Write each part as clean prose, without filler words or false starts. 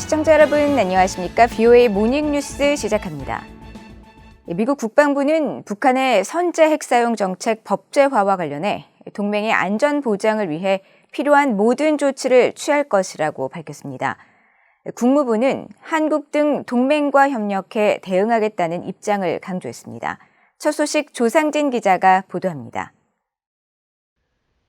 시청자 여러분 안녕하십니까? VOA 모닝뉴스 시작합니다. 미국 국방부는 북한의 선제 핵사용 정책 법제화와 관련해 동맹의 안전 보장을 위해 필요한 모든 조치를 취할 것이라고 밝혔습니다. 국무부는 한국 등 동맹과 협력해 대응하겠다는 입장을 강조했습니다. 첫 소식 조상진 기자가 보도합니다.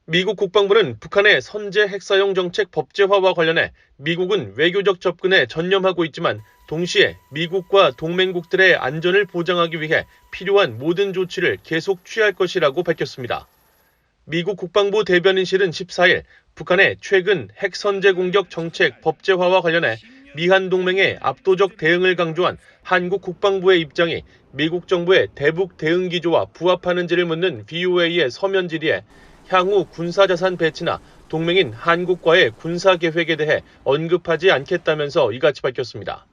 미국 국방부는 북한의 선제 핵사용 정책 법제화와 관련해 미국은 외교적 접근에 전념하고 있지만 동시에 미국과 동맹국들의 안전을 보장하기 위해 필요한 모든 조치를 계속 취할 것이라고 밝혔습니다. 미국 국방부 대변인실은 14일 북한의 최근 핵 선제 공격 정책 법제화와 관련해 미한 동맹의 압도적 대응을 강조한 한국 국방부의 입장이 미국 정부의 대북 대응 기조와 부합하는지를 묻는 VOA의 서면 질의에 향후 군사자산 배치나 동맹인 한국과의 군사계획에 대해 언급하지 않겠다면서 이같이 밝혔습니다.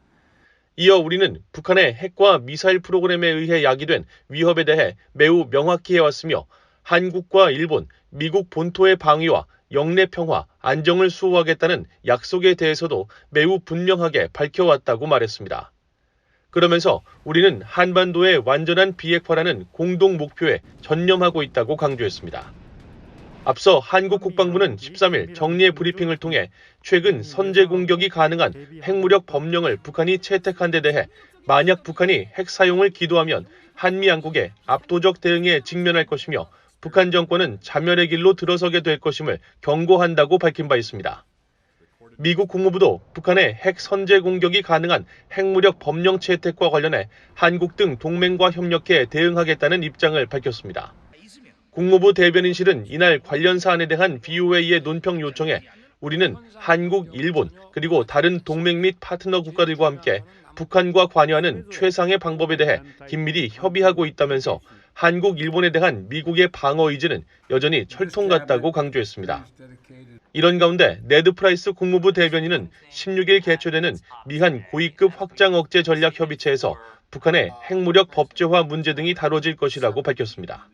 이어 우리는 북한의 핵과 미사일 프로그램에 의해 야기된 위협에 대해 매우 명확히 해왔으며 한국과 일본, 미국 본토의 방위와 영내 평화, 안정을 수호하겠다는 약속에 대해서도 매우 분명하게 밝혀왔다고 말했습니다. 그러면서 우리는 한반도의 완전한 비핵화라는 공동 목표에 전념하고 있다고 강조했습니다. 앞서 한국 국방부는 13일 정례 브리핑을 통해 최근 선제 공격이 가능한 핵무력 법령을 북한이 채택한 데 대해 만약 북한이 핵 사용을 기도하면 한미양국의 압도적 대응에 직면할 것이며 북한 정권은 자멸의 길로 들어서게 될 것임을 경고한다고 밝힌 바 있습니다. 미국 국무부도 북한의 핵 선제 공격이 가능한 핵무력 법령 채택과 관련해 한국 등 동맹과 협력해 대응하겠다는 입장을 밝혔습니다. 국무부 대변인실은 이날 관련 사안에 대한 VOA의 논평 요청에 우리는 한국, 일본, 그리고 다른 동맹 및 파트너 국가들과 함께 북한과 관여하는 최상의 방법에 대해 긴밀히 협의하고 있다면서 한국, 일본에 대한 미국의 방어 의지는 여전히 철통 같다고 강조했습니다. 이런 가운데 네드 프라이스 국무부 대변인은 16일 개최되는 미한 고위급 확장 억제 전략 협의체에서 북한의 핵무력 법제화 문제 등이 다뤄질 것이라고 밝혔습니다.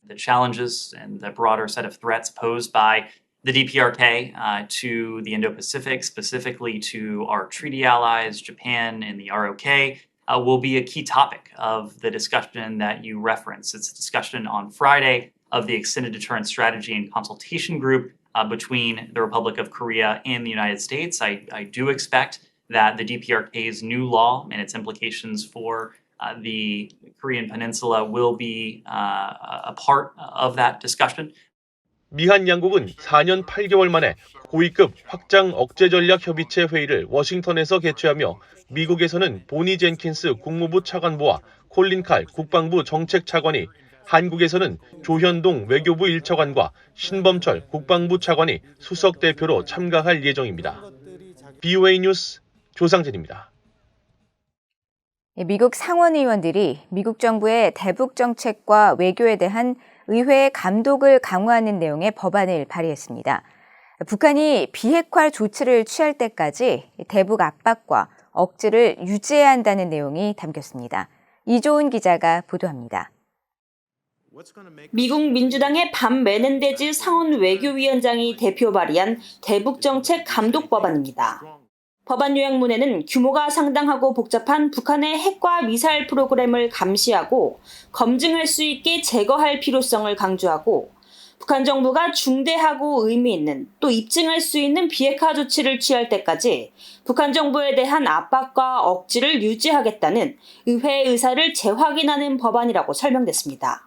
The challenges and the broader set of threats posed by the DPRK to the Indo-Pacific, specifically to our treaty allies, Japan and the ROK, will be a key topic of the discussion that you referenced. It's a discussion on Friday of the Extended Deterrence Strategy and Consultation Group between the Republic of Korea and the United States. I do expect that the DPRK's new law and its implications for the Korean Peninsula will be a part of that discussion. 미한 양국은 4년 8개월 만에 고위급 확장 억제 전략 협의체 회의를 워싱턴에서 개최하며 미국에서는 보니 젠킨스 국무부 차관보와 콜린 칼 국방부 정책 차관이, 한국에서는 조현동 외교부 1차관과 신범철 국방부 차관이 수석 대표로 참가할 예정입니다. VOA 뉴스 조상진입니다. 미국 상원 의원들이 미국 정부의 대북 정책과 외교에 대한 의회의 감독을 강화하는 내용의 법안을 발의했습니다. 북한이 비핵화 조치를 취할 때까지 대북 압박과 억지를 유지해야 한다는 내용이 담겼습니다. 이조은 기자가 보도합니다. 미국 민주당의 밤 메넨데즈 상원 외교위원장이 대표 발의한 대북 정책 감독 법안입니다. 법안 요약문에는 규모가 상당하고 복잡한 북한의 핵과 미사일 프로그램을 감시하고 검증할 수 있게 제거할 필요성을 강조하고 북한 정부가 중대하고 의미 있는 또 입증할 수 있는 비핵화 조치를 취할 때까지 북한 정부에 대한 압박과 억지를 유지하겠다는 의회의 의사를 재확인하는 법안이라고 설명됐습니다.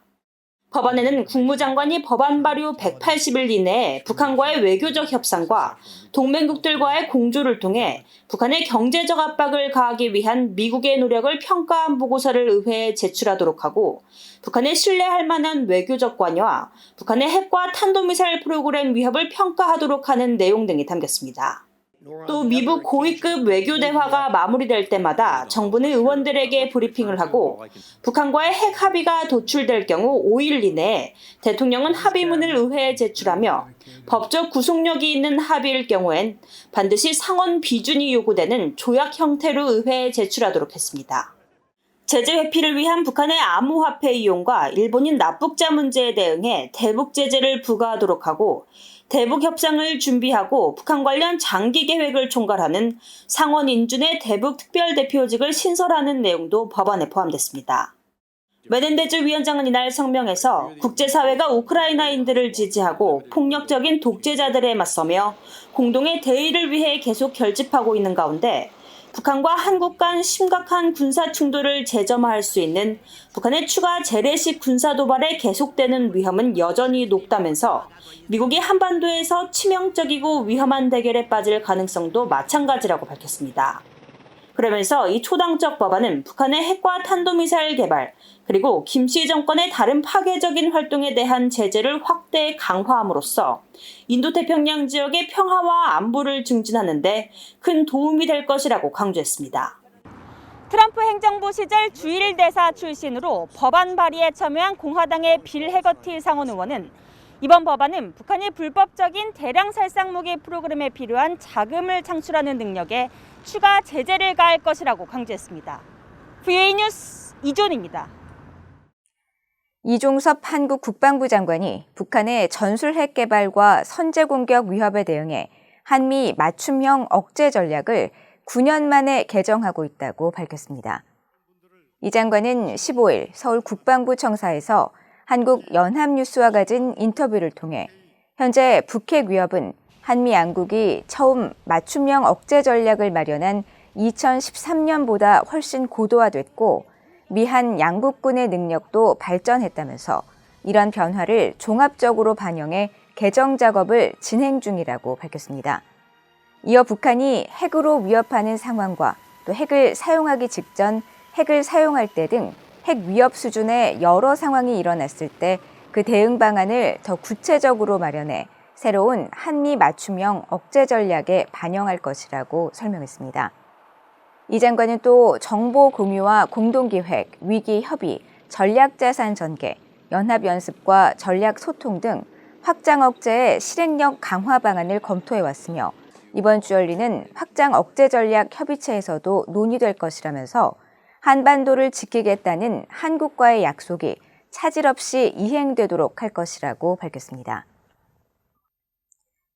법안에는 국무장관이 법안 발의 180일 이내에 북한과의 외교적 협상과 동맹국들과의 공조를 통해 북한의 경제적 압박을 가하기 위한 미국의 노력을 평가한 보고서를 의회에 제출하도록 하고 북한의 신뢰할 만한 외교적 관여와 북한의 핵과 탄도미사일 프로그램 위협을 평가하도록 하는 내용 등이 담겼습니다. 또 미국 고위급 외교 대화가 마무리될 때마다 정부는 의원들에게 브리핑을 하고 북한과의 핵 합의가 도출될 경우 5일 이내에 대통령은 합의문을 의회에 제출하며 법적 구속력이 있는 합의일 경우엔 반드시 상원 비준이 요구되는 조약 형태로 의회에 제출하도록 했습니다. 제재 회피를 위한 북한의 암호화폐 이용과 일본인 납북자 문제에 대응해 대북 제재를 부과하도록 하고 대북 협상을 준비하고 북한 관련 장기 계획을 총괄하는 상원 인준의 대북 특별대표직을 신설하는 내용도 법안에 포함됐습니다. 메넨데즈 위원장은 이날 성명에서 국제사회가 우크라이나인들을 지지하고 폭력적인 독재자들에 맞서며 공동의 대의를 위해 계속 결집하고 있는 가운데 북한과 한국 간 심각한 군사 충돌을 재점화할 수 있는 북한의 추가 재래식 군사 도발에 계속되는 위험은 여전히 높다면서 미국이 한반도에서 치명적이고 위험한 대결에 빠질 가능성도 마찬가지라고 밝혔습니다. 그러면서 이 초당적 법안은 북한의 핵과 탄도미사일 개발, 그리고 김씨 정권의 다른 파괴적인 활동에 대한 제재를 확대 강화함으로써 인도태평양 지역의 평화와 안보를 증진하는 데 큰 도움이 될 것이라고 강조했습니다. 트럼프 행정부 시절 주일 대사 출신으로 법안 발의에 참여한 공화당의 빌 해거티 상원 의원은 이번 법안은 북한이 불법적인 대량 살상 무기 프로그램에 필요한 자금을 창출하는 능력에 추가 제재를 가할 것이라고 강조했습니다. VOA 뉴스 이존입니다. 이종섭 한국 국방부 장관이 북한의 전술 핵 개발과 선제 공격 위협에 대응해 한미 맞춤형 억제 전략을 9년 만에 개정하고 있다고 밝혔습니다. 이 장관은 15일 서울 국방부 청사에서 한국 연합뉴스와 가진 인터뷰를 통해 현재 북핵 위협은 한미 양국이 처음 맞춤형 억제 전략을 마련한 2013년보다 훨씬 고도화됐고 미한 양국군의 능력도 발전했다면서 이런 변화를 종합적으로 반영해 개정 작업을 진행 중이라고 밝혔습니다. 이어 북한이 핵으로 위협하는 상황과 또 핵을 사용하기 직전, 핵을 사용할 때 등 핵 위협 수준의 여러 상황이 일어났을 때 그 대응 방안을 더 구체적으로 마련해 새로운 한미 맞춤형 억제 전략에 반영할 것이라고 설명했습니다. 이 장관은 또 정보 공유와 공동기획, 위기 협의, 전략자산 전개, 연합연습과 전략 소통 등 확장 억제의 실행력 강화 방안을 검토해왔으며 이번 주 열리는 확장 억제 전략 협의체에서도 논의될 것이라면서 한반도를 지키겠다는 한국과의 약속이 차질 없이 이행되도록 할 것이라고 밝혔습니다.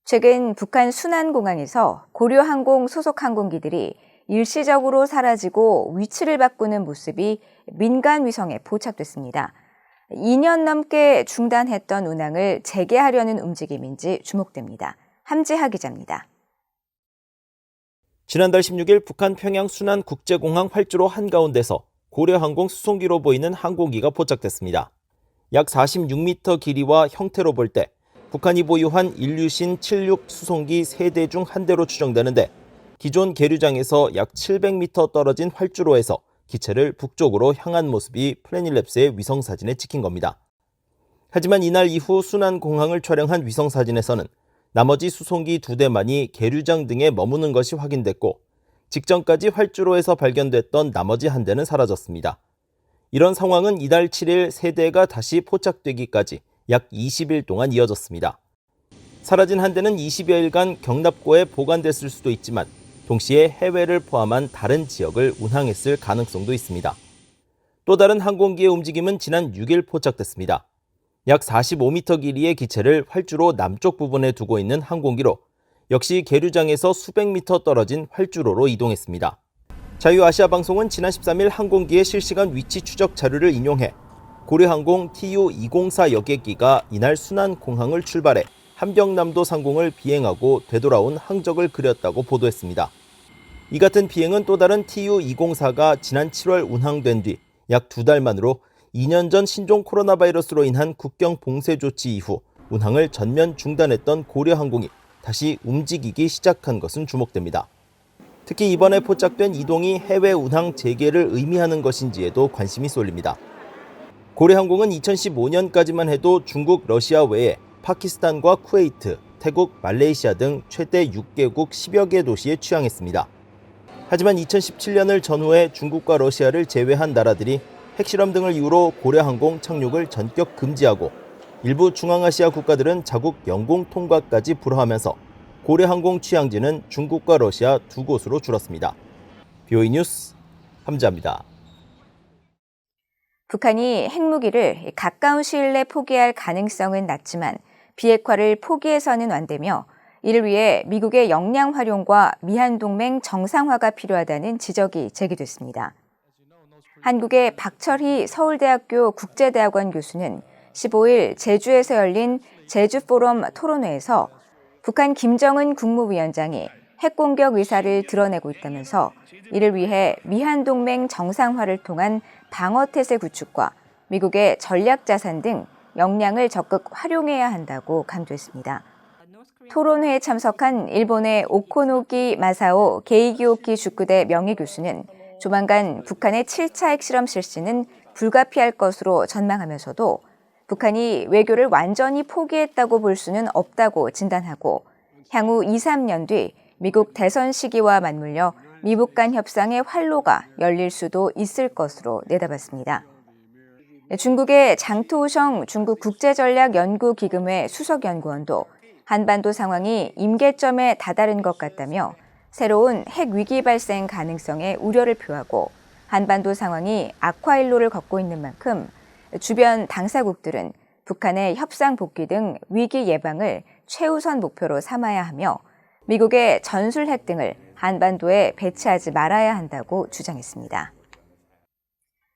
최근 북한 순안공항에서 고려항공 소속 항공기들이 일시적으로 사라지고 위치를 바꾸는 모습이 민간 위성에 포착됐습니다. 2년 넘게 중단했던 운항을 재개하려는 움직임인지 주목됩니다. 함지하 기자입니다. 지난달 16일 북한 평양 순안국제공항 활주로 한가운데서 고려항공 수송기로 보이는 항공기가 포착됐습니다. 약 46m 길이와 형태로 볼 때 북한이 보유한 일류신 76 수송기 3대 중 한 대로 추정되는데 기존 계류장에서 약 700m 떨어진 활주로에서 기체를 북쪽으로 향한 모습이 플래닛랩스의 위성사진에 찍힌 겁니다. 하지만 이날 이후 순안공항을 촬영한 위성사진에서는 나머지 수송기 2대만이 계류장 등에 머무는 것이 확인됐고 직전까지 활주로에서 발견됐던 나머지 한 대는 사라졌습니다. 이런 상황은 이달 7일 3대가 다시 포착되기까지 약 20일 동안 이어졌습니다. 사라진 한 대는 20여일간 경납고에 보관됐을 수도 있지만 동시에 해외를 포함한 다른 지역을 운항했을 가능성도 있습니다. 또 다른 항공기의 움직임은 지난 6일 포착됐습니다. 약 45m 길이의 기체를 활주로 남쪽 부분에 두고 있는 항공기로 역시 계류장에서 수백 미터 떨어진 활주로로 이동했습니다. 자유아시아방송은 지난 13일 항공기의 실시간 위치 추적 자료를 인용해 고려항공 TU-204 여객기가 이날 순안공항을 출발해 함경남도 상공을 비행하고 되돌아온 항적을 그렸다고 보도했습니다. 이 같은 비행은 또 다른 TU-204가 지난 7월 운항된 뒤 약 2달 만으로 2년 전 신종 코로나 바이러스로 인한 국경 봉쇄 조치 이후 운항을 전면 중단했던 고려항공이 다시 움직이기 시작한 것은 주목됩니다. 특히 이번에 포착된 이동이 해외 운항 재개를 의미하는 것인지에도 관심이 쏠립니다. 고려항공은 2015년까지만 해도 중국, 러시아 외에 파키스탄과 쿠웨이트, 태국, 말레이시아 등 최대 6개국 10여 개 도시에 취항했습니다. 하지만 2017년을 전후해 중국과 러시아를 제외한 나라들이 핵실험 등을 이유로 고려항공 착륙을 전격 금지하고 일부 중앙아시아 국가들은 자국 영공 통과까지 불허하면서 고려항공 취항지는 중국과 러시아 두 곳으로 줄었습니다. VOA 뉴스 함지하입니다. 북한이 핵무기를 가까운 시일 내 포기할 가능성은 낮지만 비핵화를 포기해서는 안 되며 이를 위해 미국의 역량 활용과 미한동맹 정상화가 필요하다는 지적이 제기됐습니다. 한국의 박철희 서울대학교 국제대학원 교수는 15일 제주에서 열린 제주포럼 토론회에서 북한 김정은 국무위원장이 핵공격 의사를 드러내고 있다면서 이를 위해 미한동맹 정상화를 통한 방어태세 구축과 미국의 전략자산 등 역량을 적극 활용해야 한다고 강조했습니다. 토론회에 참석한 일본의 오코노기 마사오 게이기오키 축구대 명예교수는 조만간 북한의 7차 핵실험 실시는 불가피할 것으로 전망하면서도 북한이 외교를 완전히 포기했다고 볼 수는 없다고 진단하고 향후 2, 3년 뒤 미국 대선 시기와 맞물려 미북 간 협상의 활로가 열릴 수도 있을 것으로 내다봤습니다. 중국의 장투우성 중국 국제전략연구기금회 수석연구원도 한반도 상황이 임계점에 다다른 것 같다며 새로운 핵 위기 발생 가능성에 우려를 표하고 한반도 상황이 악화일로를 걷고 있는 만큼 주변 당사국들은 북한의 협상 복귀 등 위기 예방을 최우선 목표로 삼아야 하며 미국의 전술핵 등을 한반도에 배치하지 말아야 한다고 주장했습니다.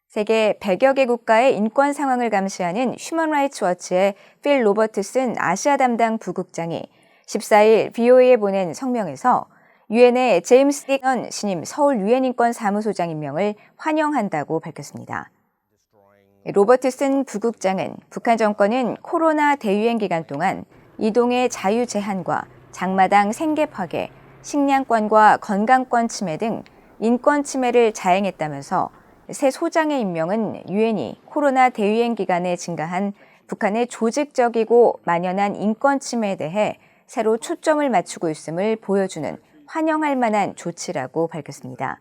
세계 100여 개 국가의 인권 상황을 감시하는 휴먼 라이츠 워치의 필 로버트슨 아시아 담당 부국장이 14일 BOA에 보낸 성명에서 유엔의 제임스 디건 신임 서울 유엔인권 사무소장 임명을 환영한다고 밝혔습니다. 로버트슨 부국장은 북한 정권은 코로나 대유행 기간 동안 이동의 자유 제한과 장마당 생계 파괴, 식량권과 건강권 침해 등 인권 침해를 자행했다면서 새 소장의 임명은 유엔이 코로나 대유행 기간에 증가한 북한의 조직적이고 만연한 인권 침해에 대해 새로 초점을 맞추고 있음을 보여주는 환영할 만한 조치라고 밝혔습니다.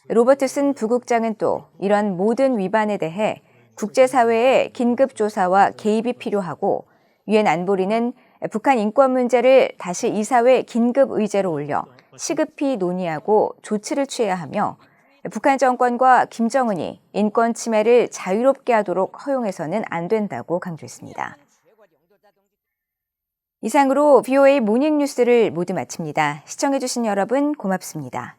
로버트슨 부국장은 또 이런 모든 위반에 대해 국제사회의 긴급 조사와 개입이 필요하고 유엔 안보리는 북한 인권 문제를 다시 이사회 긴급 의제로 올려 시급히 논의하고 조치를 취해야 하며 북한 정권과 김정은이 인권 침해를 자유롭게 하도록 허용해서는 안 된다고 강조했습니다. 이상으로 BOA 모닝뉴스를 모두 마칩니다. 시청해주신 여러분 고맙습니다.